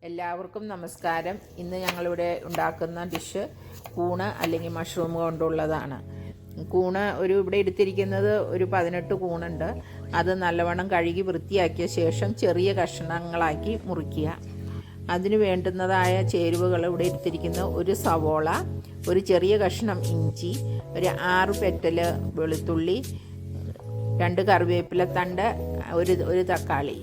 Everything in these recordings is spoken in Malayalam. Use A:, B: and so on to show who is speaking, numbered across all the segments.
A: എല്ലാവർക്കും നമസ്കാരം. ഇന്ന് ഞങ്ങളിവിടെ ഉണ്ടാക്കുന്ന ഡിഷ് കൂണ് അല്ലെങ്കിൽ മഷ്റൂം കൊണ്ടുള്ളതാണ്. കൂണ് ഇവിടെ എടുത്തിരിക്കുന്നത് ഒരു 18 കൂണുണ്ട്. അത് നല്ലവണ്ണം കഴുകി വൃത്തിയാക്കിയ ശേഷം ചെറിയ കഷ്ണങ്ങളാക്കി മുറിക്കുക. അതിന് വേണ്ടുന്നതായ ചേരുവകൾ ഇവിടെ എടുത്തിരിക്കുന്ന ഒരു സവോള, ഒരു ചെറിയ കഷ്ണം ഇഞ്ചി, ഒരു 6 പെറ്റൽ വെളുത്തുള്ളി, 2 കറിവേപ്പില തണ്ട്, ഒരു തക്കാളി.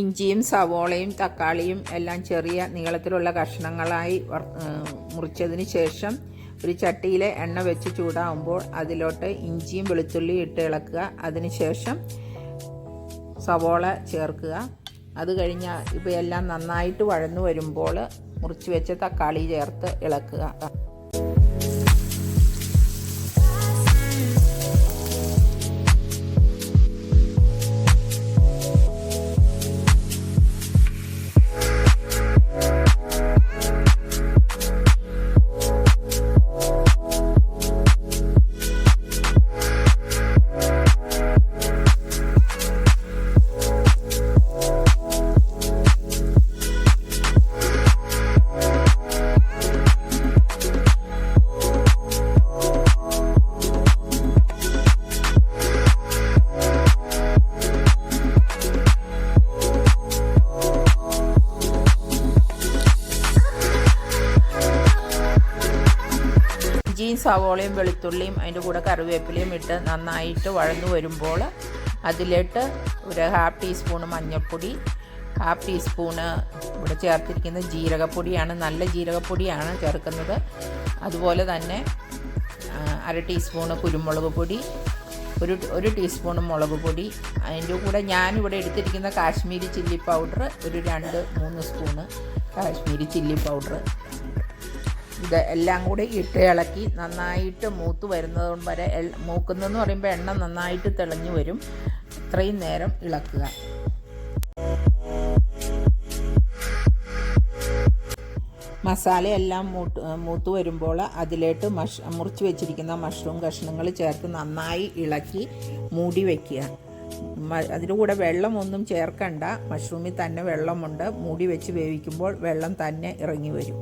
A: ഇഞ്ചിയും സവോളയും തക്കാളിയും എല്ലാം ചെറിയ നീളത്തിലുള്ള കഷ്ണങ്ങളായി മുറിച്ചതിന് ശേഷം ഒരു ചട്ടിയിൽ എണ്ണ വെച്ച് ചൂടാകുമ്പോൾ അതിലോട്ട് ഇഞ്ചിയും വെളുത്തുള്ളിയും ഇട്ട് ഇളക്കുക. അതിനുശേഷം സവോള ചേർക്കുക. അത് കഴിഞ്ഞ് ഇവയെല്ലാം നന്നായിട്ട് വഴന്നു വരുമ്പോൾ മുറിച്ച് വെച്ച തക്കാളി ചേർത്ത് ഇളക്കുക. ഇഞ്ചിയും സവോളയും വെളുത്തുള്ളിയും അതിൻ്റെ കൂടെ കറിവേപ്പിലയും ഇട്ട് നന്നായിട്ട് വഴന്നു വരുമ്പോൾ അതിലിട്ട് ഒരു 1/2 ടീസ്പൂൺ മഞ്ഞൾപ്പൊടി, 1/2 ടീസ്പൂണ് ഇവിടെ ചേർത്തിരിക്കുന്നത് ജീരകപ്പൊടിയാണ്. നല്ല ജീരകപ്പൊടിയാണ് ചേർക്കുന്നത്. അതുപോലെ തന്നെ 1/2 ടീസ്പൂണ് കുരുമുളക് പൊടി, ഒരു ടീസ്പൂൺ മുളക് പൊടി. അതിൻ്റെ കൂടെ ഞാനിവിടെ എടുത്തിരിക്കുന്ന കാശ്മീരി ചില്ലി പൗഡർ ഒരു 2-3 സ്പൂണ് കാശ്മീരി ചില്ലി പൗഡർ. ഇത് എല്ലാം കൂടി ഇട്ട് ഇളക്കി നന്നായിട്ട് മൂത്ത് വരുന്നത് വരെ, മൂക്കുന്നതെന്ന് പറയുമ്പോൾ എണ്ണ നന്നായിട്ട് തെളിഞ്ഞു വരും, അത്രയും നേരം ഇളക്കുക. മസാലയെല്ലാം മൂത്ത് വരുമ്പോൾ അതിലേട്ട് മുറിച്ച് വെച്ചിരിക്കുന്ന മഷ്റൂം കഷ്ണങ്ങൾ ചേർത്ത് നന്നായി ഇളക്കി മൂടി വയ്ക്കുക. അതിൻ്റെ കൂടെ വെള്ളമൊന്നും ചേർക്കണ്ട, മഷ്റൂമിൽ തന്നെ വെള്ളമുണ്ട്. മൂടി വെച്ച് വേവിക്കുമ്പോൾ വെള്ളം തന്നെ ഇറങ്ങി വരും.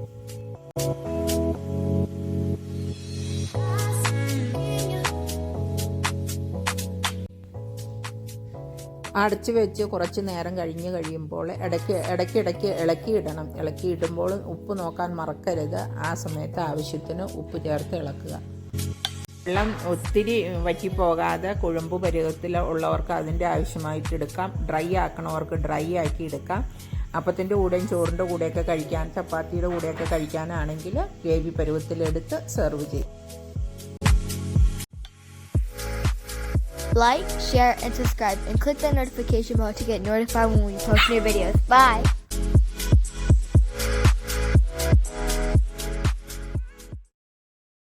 A: അടച്ച് വെച്ച് കുറച്ച് നേരം കഴിയുമ്പോൾ ഇടയ്ക്ക് ഇളക്കിയിടണം. ഇളക്കിയിടുമ്പോൾ ഉപ്പ് നോക്കാൻ മറക്കരുത്. ആ സമയത്ത് ആവശ്യത്തിന് ഉപ്പ് ചേർത്ത് ഇളക്കുക. വെള്ളം ഒത്തിരി വറ്റിപ്പോകാതെ കുഴമ്പ് പരുവത്തിൽ ഉള്ളവർക്ക് അതിൻ്റെ ആവശ്യമായിട്ട് എടുക്കാം. ഡ്രൈ ആക്കണവർക്ക് ഡ്രൈ ആക്കി എടുക്കാം. അപ്പത്തിൻ്റെ കൂടെയും ചോറിൻ്റെ കൂടെയൊക്കെ കഴിക്കാൻ, ചപ്പാത്തിയുടെ കൂടെയൊക്കെ കഴിക്കാനാണെങ്കിൽ ഗ്രേവി പരുവത്തിലെടുത്ത് സെർവ് ചെയ്യും.
B: Like, share, and subscribe, and click the notification bell to get notified when we post new videos. Bye!